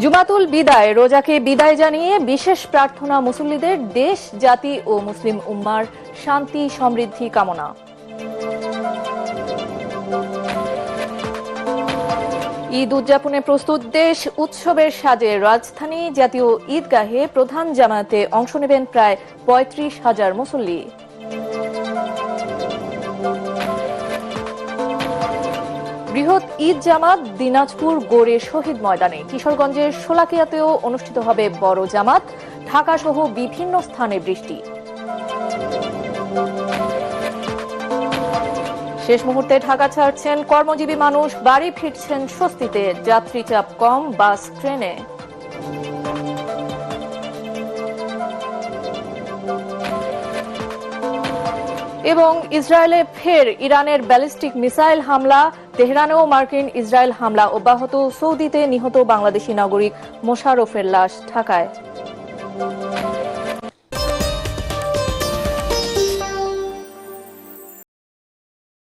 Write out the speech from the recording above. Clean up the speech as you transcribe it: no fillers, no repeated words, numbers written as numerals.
জুমাতুল বিদায় রোজাকে বিদায় জানিয়ে বিশেষ প্রার্থনা মুসল্লিদের, দেশ জাতি ও মুসলিম উম্মার শান্তি সমৃদ্ধি কামনা। ঈদ উদযাপনে প্রস্তুত দেশ, উৎসবের সাজে রাজধানী জাতীয় ঈদগাহে প্রধান জামাতে অংশ নেবেন প্রায় ৩৫,০০০ মুসল্লি। বৃহৎ ঈদ জামাত দিনাজপুর গড়ে শহীদ ময়দানে, কিশোরগঞ্জের শোলাকিয়াতেও অনুষ্ঠিত হবে বড় জামাত, ঢাকা সহ বিভিন্ন স্থানে বৃষ্টি। শেষ মুহূর্তে ঢাকা ছাড়ছেন কর্মজীবী মানুষ, বাড়ি ফিরছেন স্বস্তিতে, যাত্রী চাপ কম বাস ট্রেনে। এবং ইসরায়েলে ফের ইরানের ব্যালিস্টিক মিসাইল হামলা, তেহরানেও মার্কিন ইসরায়েল হামলা অব্যাহত, সৌদিতে নিহত বাংলাদেশি নাগরিক মোশাররফের লাশ ঢাকায়।